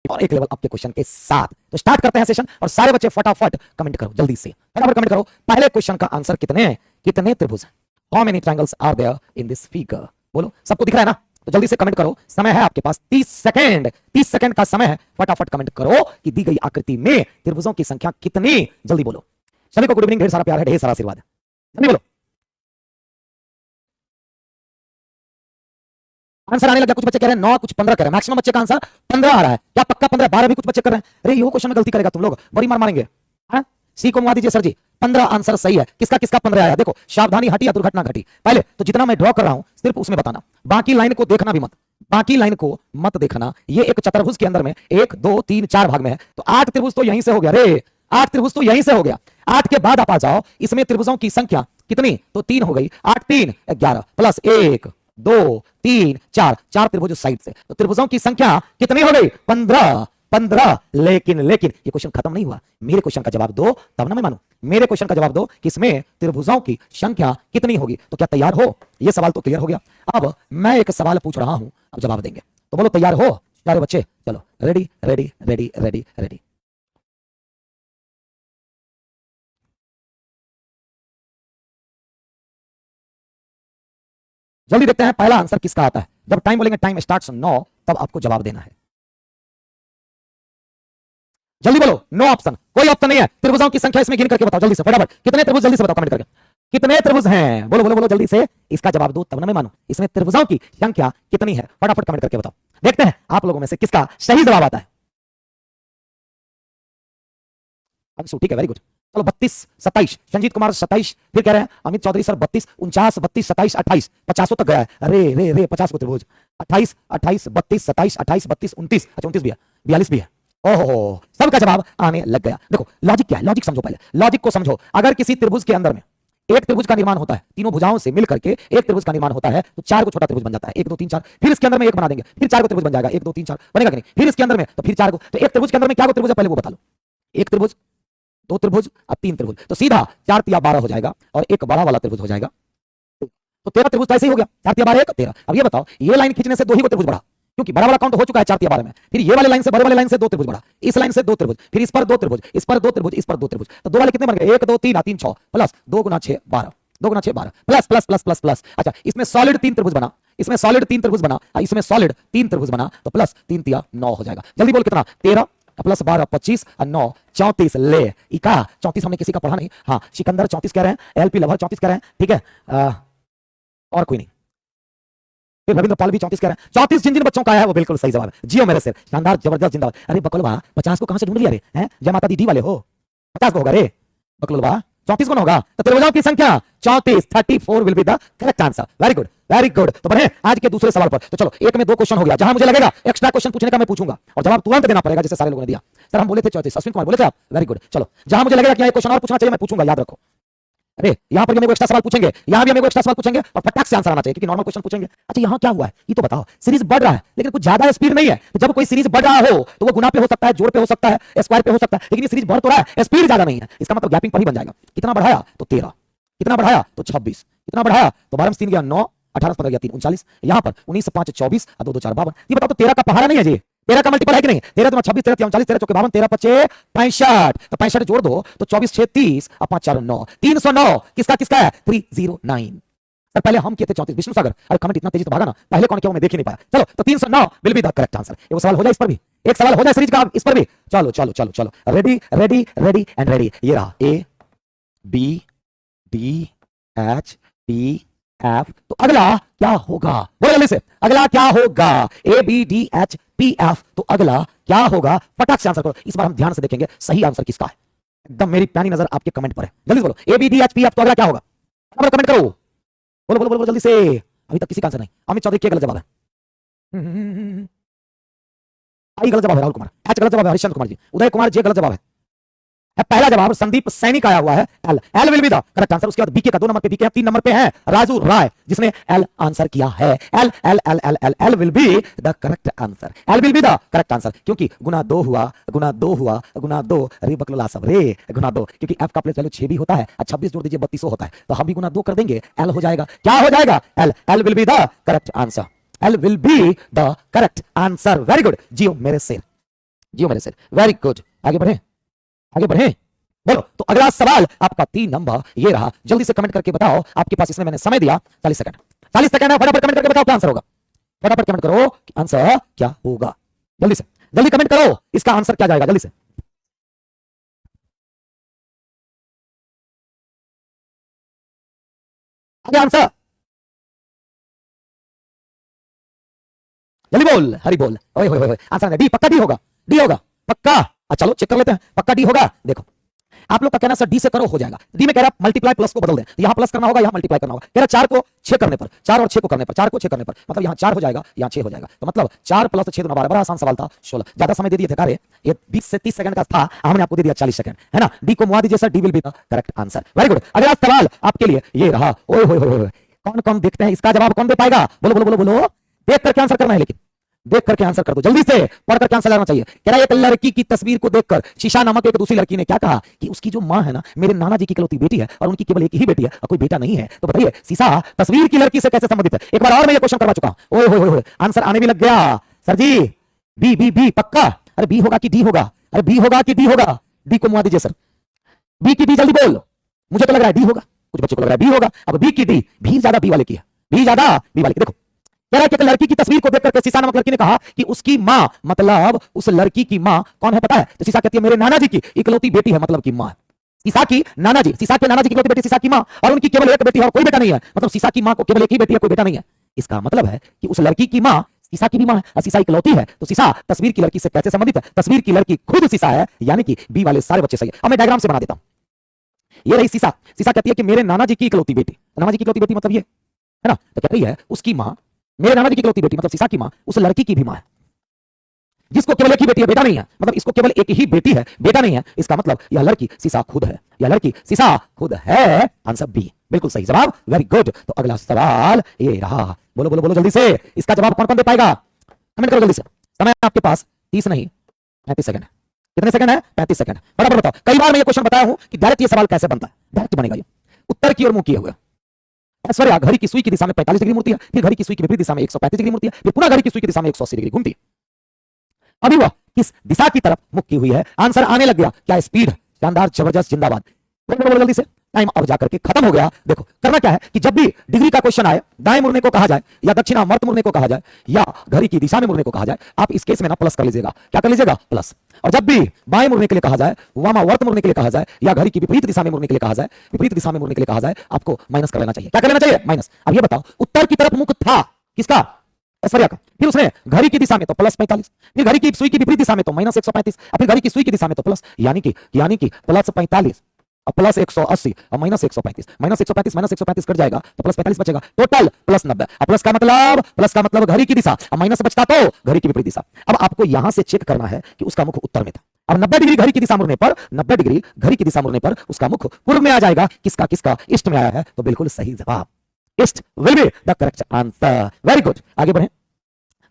और एक level up के क्वेश्चन के साथ। तो स्टार्ट करते हैं सेशन और सारे बच्चे फटाफट कमेंट करो, जल्दी से फटाफट कमेंट करो। पहले क्वेश्चन का आंसर कितने त्रिभुज हैं? How many triangles are there in this figure? बोलो, सबको दिख रहा है ना? तो जल्दी से कमेंट करो। समय है आपके पास 30 सेकंड, 30 सेकंड का समय है। फटाफट कमेंट करो कि दी गई आकृति में त्रिभुजों की संख्या कितनी? जल्दी बोलो। सभी को गुड इवनिंग, ढेर सारा प्यार है, ढेर सारा आशीर्वाद है। जल्दी बोलो। आंसर आने लगा। कुछ बच्चे कह रहे हैं 9, कुछ 15 कह रहे हैं। मैक्सिमम बच्चे का आंसर 15 आ रहा है। क्या पक्का 15? 12 भी कुछ बच्चे कर रहे हैं। अरे यो क्वेश्चन में गलती करेगा तुम लोग, बड़ी मार मारेंगे। सी को मुआ दीजिए सर जी। 15 आंसर सही है। किसका किसका 15 आया? देखो, सावधानी हटी या दुर्घटना घटी। पहले तो जितना मैं ड्रॉ कर रहा हूं सिर्फ उसमें बताना, बाकी लाइन को देखना भी मत, बाकी लाइन को मत देखना। ये एक चतुर्भुज के अंदर में 1 2 3 4 भाग में है, तो 8 त्रिभुज तो यहीं से हो गया रे। 8 त्रिभुज तो यहीं से हो गया। 8 के बाद आप आ जाओ, इसमें त्रिभुजों की संख्या कितनी? तो 3 हो गई। 8 3 11 प्लस 1 2 3 4, 4 त्रिभुज साइड से, तो त्रिभुजों की संख्या कितनी हो गई? 15। 15। लेकिन ये क्वेश्चन खत्म नहीं हुआ। मेरे क्वेश्चन का जवाब दो तब ना मैं मानू। मेरे क्वेश्चन का जवाब दो कि इसमें त्रिभुजों की संख्या कितनी होगी। तो क्या तैयार हो? ये सवाल तो क्लियर हो गया। अब मैं एक सवाल पूछ रहा हूं, अब जवाब देंगे। तो बोलो, तैयार हो सारे बच्चे? चलो, ready ready ready ready ready. जल्दी देखते हैं पहला आंसर किसका आता है। जब टाइम बोलेंगे, टाइम स्टार्ट्स 9, तब आपको जवाब देना है। जल्दी बोलो, नो ऑप्शन, कोई ऑप्शन नहीं है। त्रिभुजों की संख्या इसमें गिन करके बताओ जल्दी से, फटाफट। कितने त्रिभुज? जल्दी से बताओ कमेंट करके। कितने त्रिभुज हैं? बोलो बोलो बोलो जल्दी से। इसका जवाब दो तब ना मैं मानू। इसमें त्रिभुजों की संख्या कितनी है? फटाफट कमेंट करके बताओ। देखते हैं आप लोगों में से किसका सही जवाब आता है। अंशु, ठीक है, वेरी गुड। चलो, 32 27, संजीत कुमार 27, फिर कह रहे हैं अमित चौधरी सर 32 49 32 27 28, 50 तक गया है। अरे रे रे, 50 को त्रिभुज। 28 28 32 27 28 32 29, अच्छा 29 भी है, 42 भी है। ओहो, सबका जवाब आने लग गया। देखो लॉजिक क्या है, लॉजिक समझो, पहले लॉजिक को समझो। अगर किसी त्रिभुज के अंदर में एक त्रिभुज का निर्माण होता है, तीनों भुजाओं से मिलकर के एक त्रिभुज का निर्माण होता है, तो 4 को छोटा त्रिभुज बन जाता है। 1 2 3 4, फिर इसके अंदर में एक बना देंगे, फिर 4 को त्रिभुज बन जाएगा। 1 2 3 4 बनेगा कि नहीं? फिर इसके अंदर में तो फिर 4 को, तो एक त्रिभुज के अंदर में क्या को त्रिभुज है पहले वो बता लो। एक त्रिभुज, 2 त्रिभुज, अब 3 त्रिभुज, तो सीधा 4 तिया 12 हो जाएगा और एक बड़ा वाला त्रिभुज हो जाएगा। तो 13 त्रिभुज तो ऐसे ही हो गया। 4 तिया 12 1 13। अब ये बताओ, ये लाइन खींचने से 2 ही को त्रिभुज बढ़ा, क्योंकि बड़ा वाला काउंट हो चुका है 4 तिया 12 में। फिर ये वाले लाइन से, बड़े वाले लाइन से 2 त्रिभुज बढ़ा, इस लाइन से 2 त्रिभुज, फिर इस पर 2 त्रिभुज, इस पर 2 त्रिभुज, इस पर 2 त्रिभुज, तो 2 वाले कितने बन गए? 1 2 3 3 6 प्लस 2 गुना 6 12, 2 गुना 6 12 plus plus plus plus plus. अच्छा, इसमें सॉलिड 3 त्रिभुज बना, इसमें सॉलिड 3 त्रिभुज बना, इसमें सॉलिड 3 त्रिभुज बना, तो प्लस 3 तिया 9 हो जाएगा। जल्दी बोल, कितना? 13 प्लस 12 25 और 9 34। ले इका 34 हमने किसी का पढ़ा नहीं। हाँ, सिकंदर 34 कह रहे हैं, एलपी लवर 34 कह रहे हैं, ठीक है। और कोई नहीं, फिर रविंद्र पाल भी 34 कह रहे हैं। 34 जिन जिन बच्चों का है वो बिल्कुल सही जवाब है। जियो मेरे सिर, शानदार, जबरदस्त, जिंदाबाद। अरे बकलवा, 50 को कहां से ढूंढ लिया रे? हैं, जय माता दी वाले हो? 50 को होगा रे बकलवा, 34 को होगा। तो त्रिभुजों की संख्या 34, 34 will be the correct answer. Very good very good. तो बढ़े आज के दूसरे सवाल पर। तो चलो, एक में 2 क्वेश्चन हो गया। जहां मुझे लगेगा एक्स्ट्रा क्वेश्चन पूछने का मैं पूछूंगा और जवाब तुरंत देना पड़ेगा, जैसे सारे लोगों ने दिया। सर हम बोले थे 34, अश्विन कुमार बोले थे आप, वेरी गुड। चलो, जहां मुझे लगेगा कि एक क्वेश्चन और पूछना चाहिए मैं पूछूंगा, याद रखो। अरे यहाँ पर भी हमें एक्स्ट्रा सवाल पूछेंगे, यहाँ भी हमें एक्स्ट्रा सवाल पूछेंगे और फटाक से आंसर आना चाहिए, क्योंकि नॉर्मल क्वेश्चन पूछेंगे। अच्छा, यहाँ क्या हुआ है ये तो बताओ। सीरीज बढ़ रहा है लेकिन कुछ ज्यादा स्पीड नहीं है। तो जब कोई सीरीज बढ़ रहा हो तो वो गुना पे हो सकता है, जोड़ पे हो सकता है, स्क्वायर पे हो सकता है, लेकिन ये सीरीज बढ़ तो रहा है, स्पीड ज्यादा नहीं है। इसका मतलब गैपिंग पर ही बन जाएगा। कितना बढ़ाया? तो 13। कितना बढ़ाया? तो 26। कितना बढ़ाया? तो 12 3 गया 9, 18 15 गया 3 39, यहाँ पर 19 5 24 और 2 2 4 52। ये बताओ, तो 13 का पहाड़ा नहीं है जी? 13 का मल्टीपल है कि नहीं? 13 तो 26, 13 39, 13 चौके 52, 13 5 65, तो 65 जोड़ दो तो 24 6 30 और 5 4 9, 309। किसका किसका है? 309। सर पहले हम किए थे 34। विष्णु सागर, अरे कमेंट इतना तेजी तो भागा ना, पहले कौन किया मैं देख ही नहीं पाया। चलो, तो 309 will be the correct answer. एक सवाल हो जाए इस पर भी, एक सवाल हो जाए सीरीज का इस पर भी। चलो चलो चलो चलो, ready ready ready and ready. ये रहा A B D H P F। तो अगला क्या होगा? बोलो जल्दी से, अगला क्या होगा? A B D H P F, तो अगला क्या होगा? फटाक से आंसर करो। इस बार हम ध्यान से देखेंगे सही आंसर किसका है। एकदम मेरी प्यारी नजर आपके कमेंट पर है। जल्दी बोलो, A B D H P F, तो अगला क्या होगा? कमेंट करो, बोलो बोलो बोलो जल्दी से। अभी तक किसी का आंसर नहीं। अमित चौधरी क्या गलत जवाब है? आई गलत जवाब है। राहुल कुमार एच गलत जवाब है। हरिश्चंद्र कुमार जी, उदय कुमार जे गलत जवाब है। पहला जवाब संदीप सैनी का आया हुआ है, L. L will be the correct answer. उसके बाद बीके का 2 नंबर पे बीके, 3 नंबर पे है राजू राय, जिसने एल आंसर किया है। L L L L L L will be the correct answer. L will be the correct answer, क्योंकि गुना 2 हुआ, गुना 2 हुआ, गुना 2, रे बकलोला सब रे, गुना 2, क्योंकि एफ का प्लेस वैल्यू 6 भी होता है और 26 जोड़ दीजिए 3200 होता है, तो हम भी गुना 2 कर देंगे, एल हो जाएगा। क्या हो जाएगा? L. L will be the correct answer. L will be the correct answer. Very good जियो मेरे से। जियो मेरे से, वेरी गुड। आगे बढ़े, आगे बढ़े, बोलो। तो अगला सवाल आपका 3 नंबर ये रहा। जल्दी से कमेंट करके बताओ, आपके पास इसमें मैंने समय दिया 40 सेकंड। 40 सेकंड है, फटाफट कमेंट करके बताओ क्या आंसर होगा। फटाफट कमेंट करो कि आंसर क्या होगा। जल्दी से, जल्दी कमेंट करो, इसका आंसर क्या जाएगा, जल्दी से। आगे आंसर जल्दी बोल, हरी बोल। ओए होए होए, आंसर डी, पक्का डी होगा, डी होगा पक्का। चलो चेक कर लेते हैं, पक्का डी होगा। देखो आप लोग का कहना सर डी से करो हो जाएगा। डी में कह रहा है मल्टीप्लाई प्लस को बदल दें, तो यहां प्लस करना होगा, यहां मल्टीप्लाई करना होगा। कह रहा 4 को 6 करने पर, 4 और 6 को करने पर, 4 को 6 करने पर, मतलब यहां 4 हो जाएगा, यहां 6 हो जाएगा। तो मतलब 4 प्लस 6 12, बड़ा आसान सवाल था। 16, ज्यादा समय दे दिए थे कार्य, ये 20 से 30 सेकंड का था, हमने आपको दे दिया 40 सेकंड, है ना। डी को मुआ दीजिए sir, D will be the correct answer. Very good. अगला सवाल आपके लिए ये रहा। ओए होए होए, कौन कौन देखते हैं इसका जवाब कौन दे पाएगा, बोलो बोलो बोलो बोलो। देख करके आंसर करना है, लेकिन देख करके आंसर कर दो, जल्दी से पढ़ करके आंसर करना चाहिए। कह रहा है एक लड़की की तस्वीर को देखकर शीशा नामक एक दूसरी लड़की ने क्या कहा कि उसकी जो मां है ना, मेरे नाना जी की इकलौती बेटी है और उनकी केवल एक ही बेटी है और कोई बेटा नहीं है। तो बताइए शीशा तस्वीर की लड़की से कैसे संबंधित है। एक बार और मैं ये क्वेश्चन करवा चुका हूं। ओए होए होए, आंसर आने भी लग गया सर जी। बी बी बी पक्का। अरे बी होगा कि डी होगा, अरे बी होगा कि डी होगा। डी को मुआ दीजिए सर, बी की डी, जल्दी बोल। मुझे तो लग रहा है डी होगा, कुछ बच्चों को लग रहा है बी होगा। अब बी की डी, भी ज्यादा बी वाले की है, भी ज्यादा बी वाले की। देखो कह रहा है कि लड़की की तस्वीर को देखकर के शीशा नामक लड़की ने कहा कि उसकी मां, मतलब उस लड़की की मां कौन है पता है। तो शीशा कहती है मेरे नाना जी की इकलौती बेटी है, मतलब की मां। शीशा की नाना जी, शीशा के नाना जी की इकलौती बेटी शीशा की मां, और उनकी केवल एक बेटी है और कोई बेटा नहीं है। मतलब शीशा की मां को केवल एक ही बेटी है, कोई बेटा नहीं है। इसका मतलब है कि उस लड़की की मां शीशा की भी मां है और शीशा इकलौती है। तो शीशा तस्वीर की लड़की से कैसे संबंधित है। तस्वीर की लड़की खुद शीशा है, यानी कि बी वाले सारे बच्चे सही है। अब मैं डायग्राम से बना देता हूं। ये रही शीशा, शीशा कहती है कि मेरे नाना जी की इकलौती बेटी, नाना जी की इकलौती बेटी मतलब ये है ना। तो कह रही है उसकी मां, मेरे नाना जी की इकलौती बेटी मतलब शीशा की मां, उस लड़की की भी मां है जिसको केवल एक ही बेटी है, बेटा नहीं है। मतलब इसको केवल एक ही बेटी है, बेटा नहीं है। इसका मतलब यह लड़की शीशा खुद है, यह लड़की शीशा खुद है। आंसर बी, बिल्कुल सही जवाब, वेरी गुड। तो अगला सवाल ये रहा। बोलो बोलो बोलो जल्दी से, इसका जवाब कौन कौन दे पाएगा, कमेंट करो जल्दी से। समय आपके पास 30 नहीं 35 सेकंड है। कितने सेकंड है, 35 सेकंड। बराबर बताओ। कई बार मैं ये क्वेश्चन बताया हूं कि डायरेक्ट ये सवाल कैसे बनता है। डायरेक्ट बनेगा ये, उत्तर की ओर मुंह किए हुए। ऐश्वर्या घड़ी की सुई की दिशा में 45 डिग्री मुड़ती है, फिर घड़ी की सुई की विपरीत दिशा में 135 डिग्री मुड़ती है, फिर पुनः घड़ी की सुई की दिशा में 180 डिग्री घूमती है। अभी वह किस दिशा की तरफ मुख की हुई है। आंसर आने लग गया। क्या स्पीड, शानदार, जबरदस्त, जिंदाबाद। जल्दी से, टाइम अब जाकर के खत्म हो गया। देखो करना क्या है कि जब भी डिग्री का क्वेश्चन आए, दाएं मुड़ने को कहा जाए या दक्षिणावर्त मुड़ने को कहा जाए या घड़ी की दिशा में मुड़ने को कहा जाए, आप इस केस में ना प्लस कर लीजिएगा। क्या कर लीजिएगा, प्लस। और जब भी बाएं मुड़ने के लिए कहा जाए, वामावर्त मुड़ने के लिए कहा जाए या घड़ी की विपरीत दिशा में मुड़ने के लिए कहा जाए, विपरीत दिशा में मुड़ने के लिए कहा जाए, आपको माइनस कर लेना चाहिए। क्या कर लेना चाहिए, माइनस। अब ये बताओ उत्तर की तरफ मुख था किसका, ऐश्वर्या का। फिर उसने घड़ी की दिशा में तो प्लस 45, फिर घड़ी की सुई की विपरीत दिशा में तो माइनस 135, फिर घड़ी की सुई की दिशा में तो प्लस, यानी कि प्लस 45 और प्लस 180 और माइनस 135, माइनस 135 कट जाएगा तो प्लस 45 बचेगा, टोटल प्लस 90। और प्लस का मतलब घड़ी की दिशा और माइनस बचता तो घड़ी की विपरीत दिशा। अब आपको यहां से चेक करना है कि उसका मुख उत्तर में था। अब 90 डिग्री घड़ी की दिशा मुड़ने पर, 90 डिग्री घड़ी की दिशा मुड़ने पर उसका मुख पूर्व में आ जाएगा। किसका किसका, ईस्ट में आया है, तो बिल्कुल सही जवाब, east will be the correct answer. Very good, आगे बढ़े।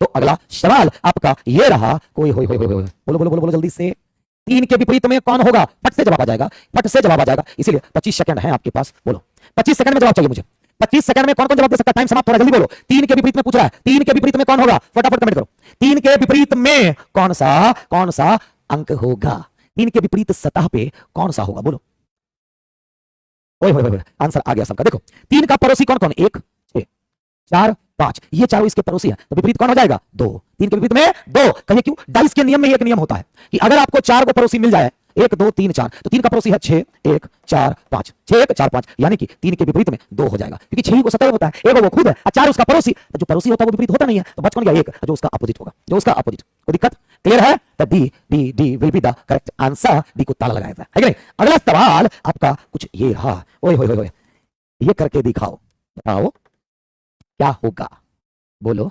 तो अगला सवाल आपका ये रहा। कोई होय होय होय, बोलो बोलो बोलो बोलो जल्दी से। 3 के विपरीत में कौन होगा, फट से जवाब आ जाएगा, फट से जवाब आ जाएगा। इसीलिए 25 सेकंड है आपके पास। बोलो 25 सेकंड में जवाब चाहिए मुझे। 25 सेकंड में कौन कौन जवाब दे सकता है, टाइम समाप्त हो रहा है, जल्दी बोलो। 3 के विपरीत में पूछ रहा है, 3 के विपरीत में कौन होगा, फटाफट कमेंट करो। 3 के विपरीत में कौन सा अंक होगा, 3 के विपरीत सतह पे कौन सा होगा, बोलो। ओए होए होए, आंसर आ गया सबका। देखो 3 का पड़ोसी कौन कौन, 1 6 4 5, ये चारों इसके पड़ोसी हैं, तो विपरीत कौन हो जाएगा, 2। 3 के विपरीत में 2। कहिए क्यों, डाइस के नियम में एक नियम होता है कि अगर आपको 4 को पड़ोसी मिल जाए, 1 2 3 4, तो 3 का पड़ोसी है 6 1 4 5, 6 1 4 5, यानी कि 3 के विपरीत में 2 हो जाएगा, क्योंकि 6 को सतह होता है, 1 वो खुद है और 4 उसका पड़ोसी। तो जो पड़ोसी होता है वो विपरीत होता नहीं है, तो बच कौन गया, 1 जो उसका अपोजिट होगा, जो उसका अपोजिट। कोई दिक्कत, क्लियर है। तो D will be the correct answer. D को ताला लगाया जाए, है कि नहीं। अगला सवाल आपका कुछ ये रहा। ओए होए होए, ये करके दिखाओ, बताओ क्या होगा, बोलो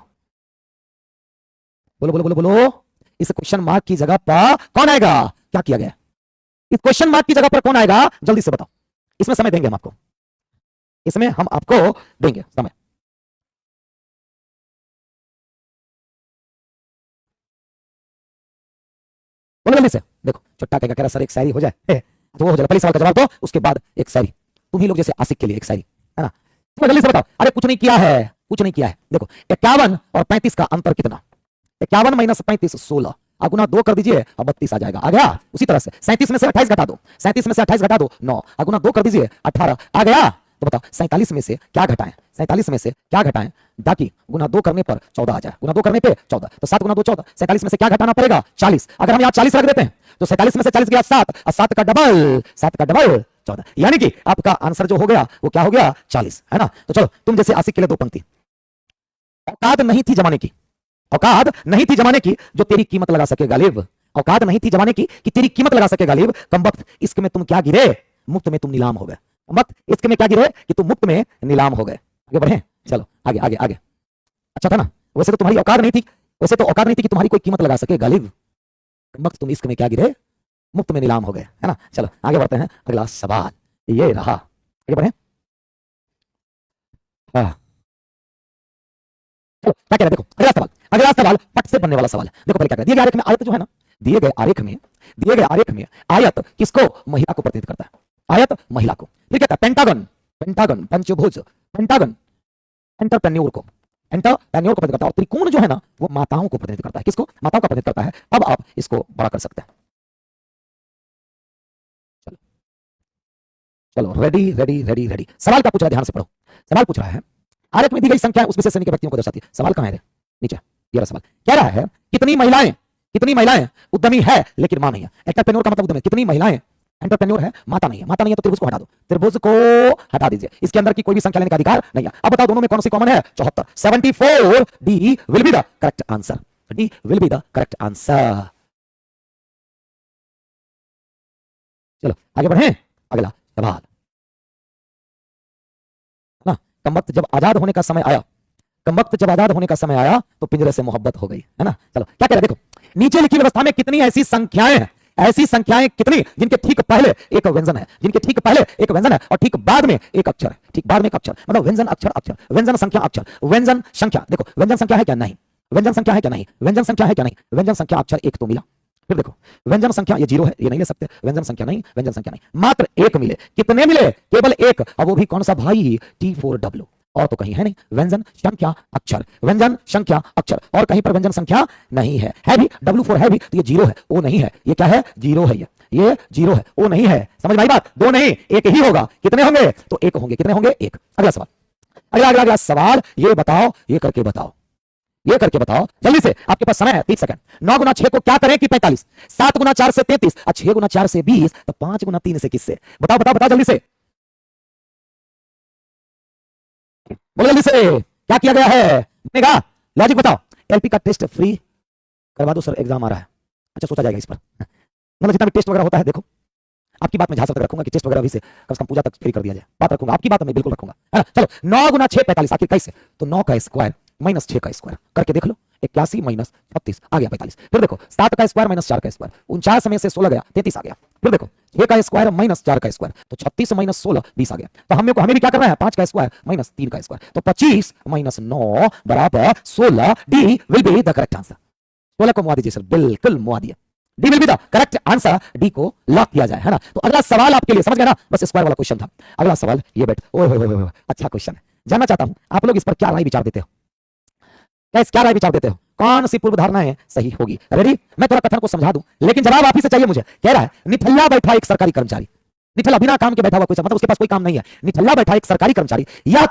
बोलो बोलो बोलो बोलो। इस क्वेश्चन मार्क की जगह पर कौन आएगा, क्या किया गया, इस क्वेश्चन मार्क की जगह पर कौन आएगा, जल्दी से बताओ। इसमें समय देंगे हम आपको, इसमें हम आपको देंगे समय। बोलो जल्दी से। देखो चुट्टा कह रहा सर एक शायरी हो जाए, तो वो हो जाएगा। पहले सवाल का जवाब दो, उसके बाद एक शायरी, तुम ही लोग जैसे आशिक के लिए एक शायरी, है ना। तो जल्दी से बताओ। अरे कुछ नहीं किया है, कुछ नहीं किया है। देखो 51 और 35 का अंतर कितना, 51 - 35 16, गुना 2 कर दीजिए और 32 आ जाएगा। आ गया। उसी तरह से 37 में से 28 घटा दो, 37 में से 28 घटा दो 9, गुना 2 कर दीजिए 18 आ गया। तो बताओ 47 में से क्या घटाएं, 47 में से क्या घटाएं ताकि गुना 2 करने पर 14 आ जाए, गुना 2 करने पे 14, तो 7 गुना 2 14, 47 में से क्या घटाना पड़ेगा 40। अगर हम यहाँ 40 रख देते हैं तो 47 में से 40 गया 7 और 7 का डबल 14, यानी कि आपका आंसर जो हो गया वो क्या हो गया 40, है ना। तो चलो तुम जैसे आशिक के लिए 2 पंक्ति। औकात नहीं थी जमाने की, औकात नहीं थी जमाने की जो तेरी कीमत लगा सके गालिब, औकात नहीं थी जमाने की कि तेरी कीमत लगा सके गालिब, कमबख्त इश्क में तुम क्या गिरे, मुफ्त में तुम नीलाम हो गए, कमबख्त इश्क में क्या गिरे कि तुम मुफ्त में नीलाम हो गए। आगे बढ़े, चलो आगे आगे आगे। अच्छा था ना, वैसे तो तुम्हारी औकात नहीं थी, वैसे तो औकात नहीं थी कि तुम्हारी कोई कीमत लगा सके गालिब, कमबख्त तुम इश्क में क्या गिरे, मुफ्त में नीलाम हो गए, है ना। चलो आगे बढ़ते हैं, अगला सवाल ये रहा, आगे बढ़े। हाँ क्या कह रहे देखो, अगला सवाल पट से बनने वाला सवाल है। देखो पहले क्या कह दिए गए आरेख में, आयत जो है ना, दिए गए आरेख में आयत किसको, महिला को प्रतिनिधित्व करता है, आयत महिला को। फिर कहता है पेंटागन, पेंटागन पंचभुज, पेंटागन एंटरप्रेन्योर को प्रतिनिधित्व करता है, और त्रिकोण जो है ना वो माताओं को प्रतिनिधित्व करता है, किसको, माताओं का प्रतिनिधित्व करता है। अब आप इसको बड़ा कर सकते हैं। चलो चलो रेडी रेडी रेडी रेडी। सवाल क्या पूछ रहा है, ध्यान से पढ़ो। सवाल पूछ रहा है आरेख में दी गई संख्या उस विशेष श्रेणी के व्यक्तियों को दर्शाती है। सवाल कहां है, नीचे ये रहा सवाल। कह रहा है कितनी महिलाएं उद्यमी है लेकिन मां नहीं है। एंटरप्रेन्योर का मतलब उद्यमी, कितनी महिलाएं एंटरप्रेन्योर है, माता नहीं है, माता नहीं है तो त्रिभुज को हटा दो, त्रिभुज को हटा दीजिए, इसके अंदर की कोई भी संख्या लेने का अधिकार नहीं है। अब बताओ दोनों में कौन सी कॉमन है, 74, 74, D will be the correct answer, D will be the correct answer. चलो आगे बढ़े, अगला सवाल ना। कमबख्त जब आजाद होने का समय आया, कमबख्त जब आजाद होने का समय आया तो पिंजरे से मोहब्बत हो गई, है ना। चलो क्या कह रहे देखो, नीचे लिखी व्यवस्था में कितनी ऐसी संख्याएं हैं, ऐसी संख्याएं कितनी जिनके ठीक पहले एक व्यंजन है, जिनके ठीक पहले एक व्यंजन है और ठीक बाद में एक अक्षर है, ठीक बाद में एक अक्षर, मतलब व्यंजन अक्षर अक्षर, व्यंजन संख्या अक्षर, व्यंजन संख्या। देखो व्यंजन संख्या है क्या, नहीं, व्यंजन संख्या है क्या, नहीं, व्यंजन संख्या है क्या, नहीं, व्यंजन संख्या अक्षर एक तो मिला। फिर देखो व्यंजन संख्या ये 0 है, ये नहीं ले सकते, व्यंजन संख्या नहीं, व्यंजन संख्या नहीं, मात्र एक मिले। कितने मिले, केवल एक, और वो भी कौन सा भाई, T4W, और तो कहीं है नहीं। व्यंजन संख्या अक्षर, व्यंजन संख्या अक्षर, और कहीं पर व्यंजन संख्या नहीं है भी, W4 है भी, तो ये 0 है, ओ नहीं है, ये क्या है, 0 है, ये 0 है, ओ नहीं है। समझ में आई बात, 2 नहीं एक ही होगा। कितने होंगे, तो एक होंगे, कितने होंगे, एक। अगला सवाल, अगला सवाल, ये बताओ, ये करके बताओ, ये करके बताओ जल्दी से, आपके पास समय है 30 सेकंड। 9 गुना 6 को क्या करें कि 45, 7 गुना 4 से 33, 6 गुना 4 से 20, तो 5 गुना 3 से किससे, बताओ बताओ बताओ जल्दी से, बोलो जल्दी से, क्या किया गया है, बनेगा लॉजिक बताओ। एलपी का टेस्ट फ्री करवा दो सर, एग्जाम आ रहा है। अच्छा सोचा जाएगा इस पर, मतलब जितना भी टेस्ट वगैरह होता है, देखो आपकी बात में झांसा तक रखूंगा कि टेस्ट वगैरह भी से कम से कम पूजा तक फ्री कर दिया जाए, बात रखूंगा, आपकी बात मैं बिल्कुल रखूंगा, है ना। चलो 9 गुना 6 45, आखिर कैसे, तो 9 का स्क्वायर माइनस 6 का स्क्वायर करके देख लो, 81 माइनस 36 आ गया 45। फिर देखो 7 का स्क्वायर माइनस 4 का स्क्वायर, 49 में से 16 गया 33 आ गया। फिर देखो 6 का स्क्वायर माइनस 4 का स्क्वायर, तो 36 माइनस 16 20 आ गया। तो हमें भी क्या करना है, 5 का स्क्वायर माइनस 3 का स्क्वायर, तो 25 माइनस 9 बराबर 16, D will be the correct answer. 16 को मुआ दीजिए सर, बिल्कुल मुआ दिए, D will be the correct answer, D को लॉक किया जाए, है ना। तो अगला सवाल आपके लिए, समझ गए ना, बस स्क्वायर वाला क्वेश्चन था। अगला सवाल ये बेट, ओए अच्छा क्वेश्चन है, जानना चाहता हूं आप लोग इस पर क्या राय विचार देते हो, क्या राय विचार देते हो, कौन सी पूर्व धारणाएं सही होगी। रेडी, मैं थोड़ा कथन को समझा दूं, लेकिन जवाब आप ही से चाहिए मुझे। कह रहा है निठल्ला बैठा एक सरकारी कर्मचारी, निठल्ला बिना काम के बैठा हुआ, कोई मतलब उसके पास कोई काम नहीं है, निठल्ला बैठा एक सरकारी कर्मचारी, यह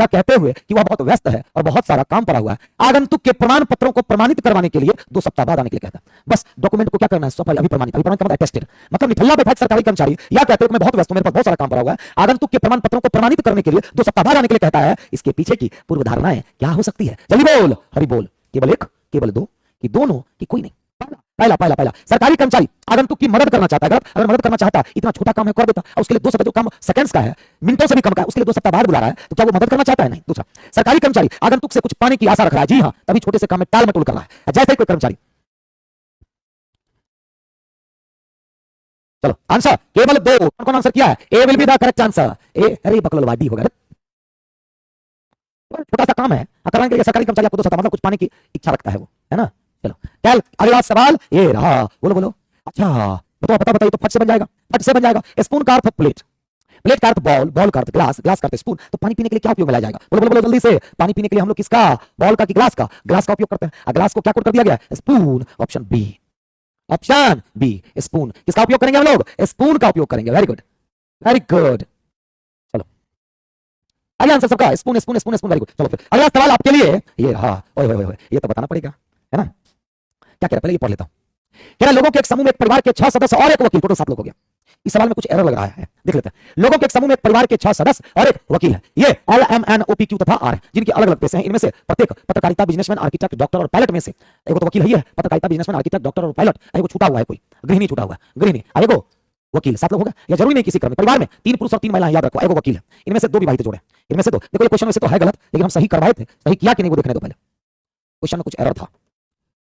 कहते हुए कि वह बहुत व्यस्त है और बहुत सारा काम पड़ा हुआ है, आगंतुक के प्रमाण पत्रों को प्रमाणित करवाने के लिए 2 सप्ताह बाद आने के लिए कहता है। बस डॉक्यूमेंट को क्या करना है, अभी प्रमाणित मतलब अटेस्टेड, मतलब निठल्ला बैठा सरकारी कर्मचारी या कहते हैं मैं बहुत व्यस्त हूं, मेरे पास बहुत सारा काम पड़ा हुआ है, आगंतुक के प्रमाण पत्रों को प्रमाणित करने के लिए 2 सप्ताह बाद आने के लिए कहता है। इसके पीछे की पूर्व धारणाएं क्या हो सकती है, जल्दी बोल, हरि बोल, केवल एक, केवल 2, कि दोनों, कि कोई नहीं। पहला सरकारी कर्मचारी आगंतुक की मदद करना चाहता है, अगर मदद करना चाहता, इतना छोटा काम है कर देता, और उसके लिए 2 सप्ताह, जो काम सेकंड्स का है, मिनटों से भी कम का है, उसके लिए 2 सप्ताह बाद बुला रहा है, तो क्या वो मदद करना चाहता है, नहीं। दूसरा, सरकारी कर्मचारी आगंतुक से कुछ पाने की आशा रख रहा है, जी हाँ, तभी छोटे से काम में टाल मटोल कर रहा है, जैसे ही कोई कर्मचारी। चलो आंसर केवल 2, कौन आंसर किया है, A will be the correct answer, A, अरे बकलवादी हो गया, छोटा सा काम है करने के लिए सरकारी कर्मचारी आपको 2 सप्ताह, मतलब कुछ पाने की इच्छा रखता है वो, है ना। चलो कल अगला सवाल ये रहा, बोलो। अच्छा बताओ, बताइए, तो फट से बन जाएगा, स्पून का अर्थ प्लेट, प्लेट का अर्थ बॉल, बॉल का अर्थ ग्लास, ग्लास का अर्थ स्पून। तो पानी पीने के लिए क्या उपयोग में लाया जाएगा? बोलो बोलो बोलो जल्दी से। पानी पीने के लिए हम लोग किसका? बॉल का कि ग्लास का? ग्लास का उपयोग करते हैं। ग्लास को क्या कोट कर दिया गया? Spoon. Option B, option B spoon. किसका उपयोग करेंगे हम लोग? स्पून का उपयोग करेंगे। Very good, very good. चलो आइए आंसर सबका spoon spoon spoon spoon. Very good. चलो फिर अगला सवाल आपके लिए ये रहा। ओए ओए ओए, ये तो बताना पड़ेगा, है ना? क्या कह रहा है पहले ये पढ़ लेता हूं। कह रहा लोगों के एक समूह में एक परिवार के 6 सदस्य और एक वकील, टोटल 7 लोग हो गया। इस सवाल में कुछ एरर लग रहा है, देख लेते हैं। लोगों के एक समूह में एक परिवार के 6 सदस्य और एक वकील है। ये LMNOPQ तथा R है, जिनकी अलग अलग पेशे हैं। इनमें से प्रत्येक पत्रकारिता, बिजनेसमैन, आर्किटेक्ट, डॉक्टर और पायलट में से एगो तो वकील है, पत्रकारिता, बिजनेसमैन, आर्किटेक्ट, डॉक्टर और पायलट। एगो छूटा हुआ है, कोई गृहिणी छूटा हुआ है, गृहिणी। एगो वकील। 7 लोग हो गए। यह जरूरी नहीं किसी क्रम में। परिवार में 3 पुरुष और 3 महिलाएं, याद रखो। एगो वकील है, इनमें से 2 विवाहित जोड़े, इनमें से 2। देखो ये क्वेश्चन में से तो है गलत, लेकिन हम सही करवाए थे। सही किया कि नहीं वो देखने दो पहले। क्वेश्चन में कुछ एरर था।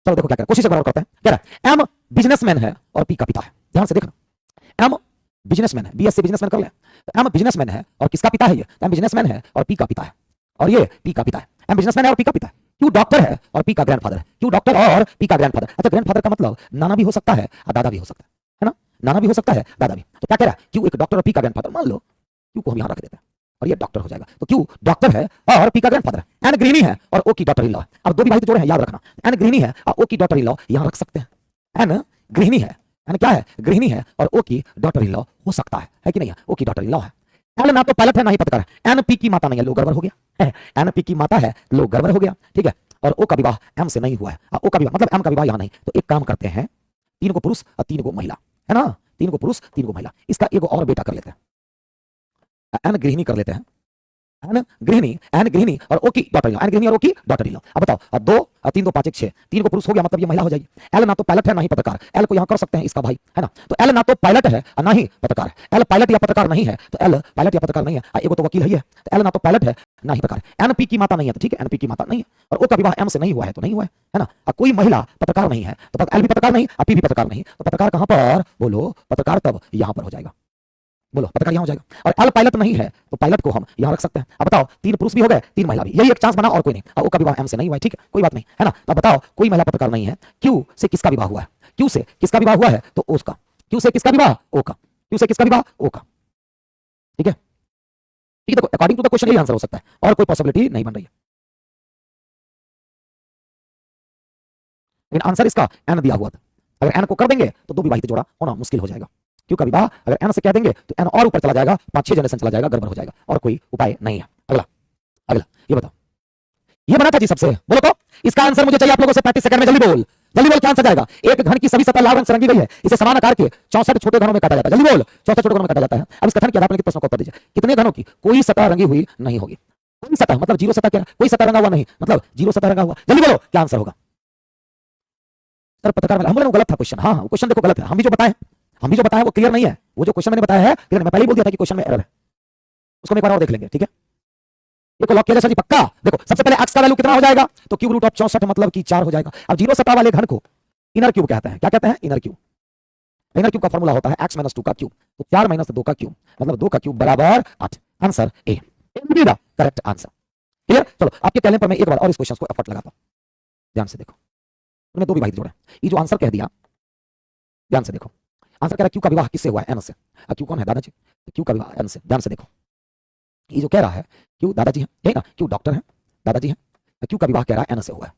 चलो देखो क्या कर, कोशिश बराबर करते हैं। कह रहा है एम बिजनेसमैन है और पी का पिता है। ध्यान से देखना, एम बिजनेसमैन है, बीएससी बिजनेसमैन कर ले। तो एम बिजनेसमैन है और किसका पिता है? ये एम बिजनेसमैन है और पी का पिता है, और ये पी का पिता है। एम बिजनेसमैन है और पी का पिता है। क्यों डॉक्टर है और पी का ग्रैंडफादर है। क्यों डॉक्टर और पी का ग्रैंडफादर। अच्छा, ग्रैंडफादर का मतलब नाना भी हो सकता है और दादा भी हो सकता है ना? नाना भी हो सकता है, दादा भी। तो क्या कह रहा है? क्यों एक डॉक्टर और पी का ग्रैंडफादर। मान लो क्यों को हम यहां रख देते हैं और ये डॉक्टर हो जाएगा। तो क्यों डॉक्टर है और पी का ग्रैंडफादर है। एन गृहिणी है और ओ की डॉटर इन लॉ। अब 2 विवाहित जोड़े हैं, याद रखना। एन गृहिणी है और ओ की डॉटर इन लॉ यहां रख सकते हैं। एन गृहिणी है, एन क्या है? गृहिणी है और ओ की डॉटर इन लॉ हो सकता है कि नहीं है? ओ की डॉटर इन लॉ है। एल ना तो पायलट है ना ही पत्रकार है। एन पी की माता नहीं है, लो गड़बड़ हो गया। एन पी की माता है, लो गड़बड़ हो गया, ठीक है। और ओ का विवाह एम से नहीं हुआ है। ओ का विवाह मतलब एम का विवाह यहां नहीं। तो एक काम करते हैं, 3 को पुरुष और 3 को महिला, है ना? 3 को पुरुष 3 को महिला। इसका एगो और बेटा कर लेते हैं, एन गृहिणी कर लेते हैं। एन गृहिणी और ओ की डॉटर इन लॉ। एन गृहिणी और ओ की डॉटर इन लॉ। अब बताओ, अब 2 और 3 2 5 1 6, 3 को पुरुष हो गया, मतलब ये महिला हो जाएगी। एल ना तो पायलट है ना ही पत्रकार। एल को यहां कर सकते हैं, इसका भाई, है ना? तो एल ना तो पायलट है ना ही पत्रकार है। एल पायलट या पत्रकार नहीं है, तो एल पायलट या पत्रकार नहीं है। एगो तो वकील है, तो एल ना तो पायलट है ना ही पत्रकार। एन पी की माता नहीं है, तो ठीक है, एन पी की माता नहीं है। और ओ का विवाह एम से नहीं हुआ है, तो नहीं हुआ है ना? अब कोई महिला पत्रकार नहीं है, तो एल भी पत्रकार नहीं, पी भी पत्रकार नहीं। तो पत्रकार कहां पर? बोलो पत्रकार तब यहां पर हो जाएगा। बोलो पत्रकार यहां हो जाएगा। और एल पायलट नहीं है, तो पायलट को हम यहां रख सकते हैं। अब बताओ, 3 पुरुष भी हो गए, 3 महिला भी। यही एक चांस बना और कोई नहीं। ओ का विवाह एम से नहीं हुआ है, ठीक है, कोई बात नहीं, है ना? तो बताओ, कोई महिला पत्रकार नहीं है। क्यू से किसका विवाह हुआ है? क्यू से किसका विवाह हुआ है? तो ओ का। क्यू से किसका विवाह? ओ का। क्यू से किसका विवाह? ओ का, ठीक है। ठीक है, तो अकॉर्डिंग टू द क्वेश्चन यही आंसर हो सकता है, और कोई पॉसिबिलिटी नहीं बन रही है। लेकिन आंसर इसका एन दिया हुआ था। अगर एन को कर देंगे तो 2 विवाहित जोड़ा होना मुश्किल हो जाएगा। क्यों का विवाह अगर एन से कह देंगे तो एन और ऊपर चला जाएगा, 5-6 जनरेशन चला जाएगा, गड़बड़ हो जाएगा, और कोई उपाय नहीं है। अगला अगला ये बताओ, ये बना था जी सबसे। बोलो तो इसका आंसर मुझे चाहिए आप लोगों से 35 सेकंड में। जल्दी बोल, जल्दी बोल, क्या आंसर जाएगा? एक घन की सभी सतह लाल रंग से रंगी गई है। इसे समान आकार के 64 छोटे घनों में काटा जाता है। जल्दी बोल, 64 छोटे घनों में काटा जाता है। अब इस कथन के आधार पर लिखित प्रश्नों का उत्तर दीजिए। कितने घनों की कोई सतह रंगी हुई नहीं होगी? कोई सतह मतलब 0 सतह, क्या कोई सतह रंगा हुआ नहीं, मतलब 0 सतह रंगा हुआ। जल्दी बोलो क्या आंसर होगा? सर पत्रकार हम लोग गलत था क्वेश्चन। हाँ क्वेश्चन देखो गलत है। हम भी जो बताया वो क्लियर नहीं है। वो जो क्वेश्चन मैंने बताया है क्लियर, मैं पहले ही बोल दिया था कि क्वेश्चन में एरर है। उसको एक बार और देख लेंगे, ठीक है? देखो लॉक किया जाए सर जी, पक्का। देखो सबसे पहले x का वैल्यू कितना हो जाएगा? तो क्यूब रूट ऑफ 64 मतलब कि 4 हो जाएगा। अब 0 सतह वाले घन को इनर क्यूब कहते हैं। क्या कहते हैं? Inner cube. इनर क्यूब का फॉर्मूला होता है x - 2 का क्यूब। तो 4 - 2 का क्यूब मतलब 2 का क्यूब बराबर 8। Answer A, correct answer. Clear? चलो आपके कहने पर मैं एक बार और इस क्वेश्चन को एफर्ट लगाता हूं। ध्यान से देखो, उनमें 2 विवाहित जोड़े। ये जो आंसर कह दिया, ध्यान से देखो, आंसर कह रहा है क्यू का विवाह किससे हुआ है? एन से। क्यू कौन है? दादाजी। तो क्यू का विवाह एन से। ध्यान से देखो, ये जो कह रहा है क्यू दादाजी है, यही ना? क्यू डॉक्टर है, दादाजी है। क्यू का विवाह कह रहा है एन से हुआ है।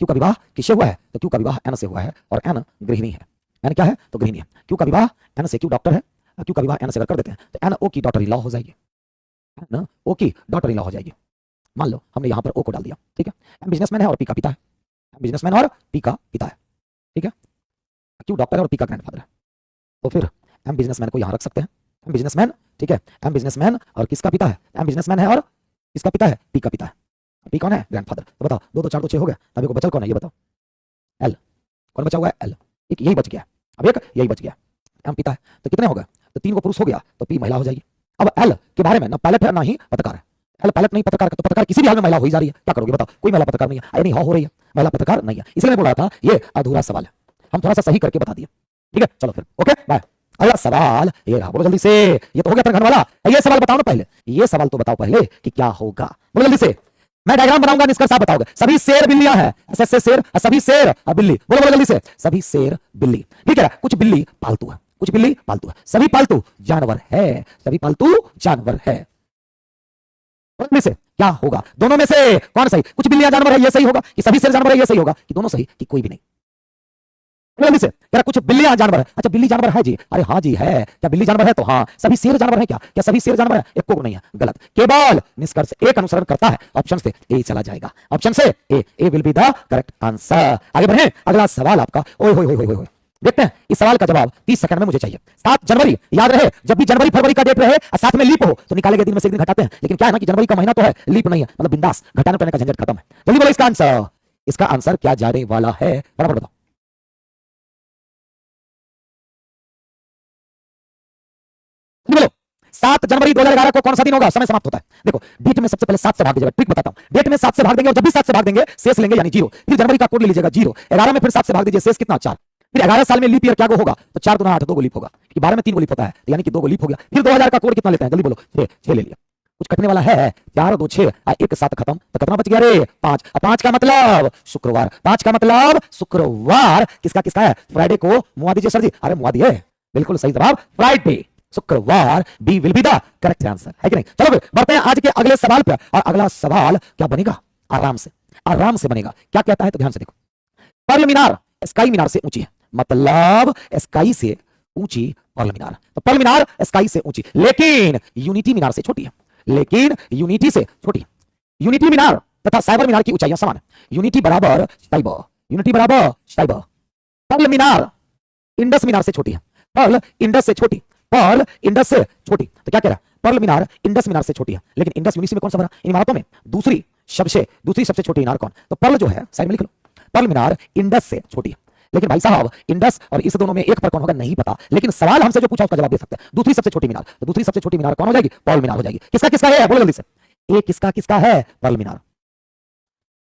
क्यू का विवाह किससे हुआ है? तो क्यू का विवाह एन से हुआ है, और एन गृहिणी है। एन क्या है? तो गृहिणी है। क्यू का विवाह एन से, क्यू डॉक्टर है, क्यू का विवाह एन से अगर कर देते हैं तो एन ओ की डॉटर इन लॉ हो जाएगी। एन ओ की डॉटर इन लॉ हो जाएगी। मान लो हमने यहां पर ओ को डाल दिया, ठीक है? एम बिजनेसमैन है और पी का पिता है। बिजनेसमैन और पी का पिता है, ठीक है? क्यू डॉक्टर है और पी का ग्रैंडफादर है। तो फिर एम बिजनेसमैन को यहां रख सकते हैं। एम बिजनेसमैन, ठीक है? एम बिजनेसमैन और किसका पिता है? एम बिजनेसमैन है और किसका पिता है? पी का पिता है। पी कौन है? ग्रैंडफादर। तो बताओ 2 2 4 2 6 हो गया। अब को बचल कौन है? ये बताओ। एल। कौन बचा हुआ है? एल। एक यही बच गया, अब एक यही बच गया। एम पिता है, तो कितने हो गए? तो 3 को पुरुष हो गया, तो पी महिला हो जाएगी। अब एल के बारे में ना पायलट है ना ही पत्रकार है। एल पायलट नहीं पत्रकार, तो पत्रकार किसी भी हाल में महिला हो ही जा रही है। क्या करोगे बताओ? कोई महिला पत्रकार नहीं है, नहीं हो रही है, महिला पत्रकार नहीं है। इसलिए मैं बोल रहा था ये अधूरा सवाल है, हम थोड़ा सा सही करके बता दिए, ठीक है? चलो फिर ओके बाय। अगला सवाल ये रहा, बोलो जल्दी से। ये तो हो गया तरंगन वाला। ये सवाल बताओ ना पहले, ये सवाल तो बताओ पहले कि क्या होगा। बोलो जल्दी से, मैं डायग्राम बनाऊंगा, निष्कर्ष आप बताओगे। सभी शेर बिल्लियां हैं, ऐसे शेर, सभी शेर बिल्ली। बोलो बोलो जल्दी से, सभी शेर बिल्ली। ठीक है, कुछ बिल्ली पालतू है, कुछ बिल्ली पालतू है, सभी पालतू जानवर है, सभी पालतू जानवर है। में से क्या होगा? दोनों में से कौन सही? कुछ बिल्लियां जानवर है ये सही होगा, कि सभी शेर जानवर है ये सही होगा, कि दोनों सही, कि कोई भी नहीं? जल्दी से कह रहा कुछ बिल्लियां जानवर है। अच्छा बिल्ली जानवर है जी? अरे हाँ जी है। क्या बिल्ली जानवर है? तो हाँ। सभी शेर जानवर है क्या? क्या सभी शेर जानवर है? एक को नहीं है, गलत। केवल निष्कर्ष एक अनुसरण करता है, ऑप्शन से ए चला जाएगा, ऑप्शन से A will be the correct answer. आगे बढ़े, अगला सवाल आपका। ओए होए होए होए, देखते हैं इस सवाल का जवाब 30 सेकंड में मुझे चाहिए। 7 जनवरी याद रहे, जब भी जनवरी फरवरी का डेट रहे और साथ में लीप हो तो निकाले गए दिन में से एक दिन घटाते हैं, लेकिन क्या है ना कि जनवरी का महीना तो है, लीप नहीं है, मतलब बिंदास, घटाने पड़ने का झंझट खत्म है। जल्दी बोलो इसका आंसर। इसका आंसर क्या जाने वाला है? बराबर बताओ। बोलो 7 जनवरी 2011 को कौन सा दिन होगा? समय समाप्त होता है। देखो डेट में सबसे पहले 7 से भाग दीजिएगा, ट्रिक बताता हूं। डेट में 7 से भाग देंगे और जब भी 7 से भाग देंगे शेष लेंगे यानी 0। फिर जनवरी का कोड ले लीजिएगा 0। 11 में फिर 7 से भाग दीजिए, शेष कितना? 4। फिर 11 साल में लीप ईयर क्या होगा? तो 4 गुना 8, 2 लीप होगा, कि 12 में 3 लीप होता है, यानी कि 2 लीप हो गया। फिर 2000 का कोड कितना लेते हैं? जल्दी बोलो। 6 ले लिया। कुछ कटने वाला है? 4 और 2 6, 1 7 खत्म, तो कितना बच गया रे? 5। 5 का मतलब शुक्रवार, 5 का मतलब शुक्रवार। किसका किसका है? फ्राइडे को मुआ दीजिए सर जी। अरे मुआ दिए, बिल्कुल सही जवाब फ्राइडे, शुक्रवार। B will be the correct answer, है कि नहीं? चलो फिर बढ़ते हैं आज के अगले सवाल पर। और अगला सवाल क्या बनेगा? आराम से बनेगा। क्या कहता है तो ध्यान से देखो। पर्ल मीनार स्काई मीनार से ऊंची है, मतलब स्काई से ऊंची पर्ल मीनार। तो पर्ल मीनार स्काई से ऊंची, लेकिन यूनिटी मीनार से छोटी है, लेकिन यूनिटी से छोटी। यूनिटी मीनार तथा साइबर मीनार की ऊंचाइयां समान है। यूनिटी बराबर साइबर, यूनिटी बराबर साइबर। पर्ल मीनार इंडस मीनार से छोटी है, पर्ल इंडस से छोटी, पर्ल इंडस से छोटी। तो क्या कह रहा है? पर्ल मीनार इंडस मीनार से छोटी है, लेकिन इंडस यूनिटी में कौन सा बना? इन इमारतों में दूसरी सबसे छोटी मीनार कौन? तो पर्ल जो है साइड में लिख लो, पर्ल मीनार इंडस से छोटी है। लेकिन भाई साहब इंडस और इस दोनों में एक पर कौन होगा नहीं पता, लेकिन सवाल हमसे जो पूछा उसका जवाब दे सकते हैं। दूसरी सबसे छोटी मीनार, तो दूसरी सबसे छोटी मीनार कौन हो जाएगी? पर्ल मीनार हो जाएगी। किसका किसका है? बोलो जल्दी से। ए किसका किसका है? पर्ल मीनार।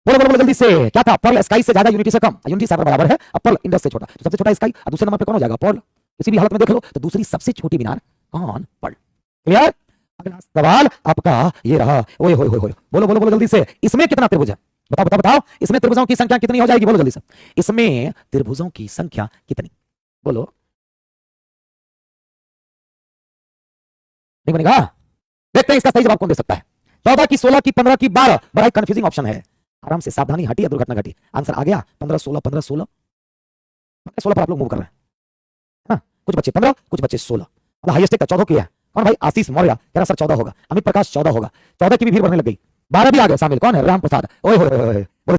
बोलो बोलो बोलो जल्दी से। क्या था? पर्ल स्काई से ज्यादा, यूनिटी से कम, यूनिटी साइबर बराबर है, अब पर्ल इंडस से छोटा। तो सबसे छोटा स्काई और दूसरे नंबर पे कौन हो जाएगा? पर्ल। किसी भी हालत में देख लो तो दूसरी सबसे छोटी मीनार कौन? पर्ल। क्लियर? अगला सवाल आपका ये रहा। ओए होए होए होए, बोलो बोलो बोलो जल्दी से। इसमें कितना त्रिभुज है? बताओ बताओ बताओ। इसमें त्रिभुजों की संख्या कितनी हो जाएगी? बोलो जल्दी से। इसमें त्रिभुजों की संख्या कितनी? बोलो। नहीं बनेगा? देखते हैं इसका सही जवाब कौन दे सकता है। 14 की 16 की 15 की 12, बड़ा ही कंफ्यूजिंग ऑप्शन है। आराम से, सावधानी हटी या दुर्घटना घटी। आंसर आ गया 15 16 15 16 16 पर आप लोग मूव कर रहे हैं। हाँ, कुछ बच्चे 15, कुछ बच्चे 16, मतलब हाईएस्ट का 14 किया है। कौन भाई? आशीष मौर्य कह रहा सर 14 होगा, अमित प्रकाश 14 होगा, 14 की भी भीड़ बढ़ने लग गई, 12 भी आ गए शामिल। कौन है? राम प्रसाद। ओए होए होए,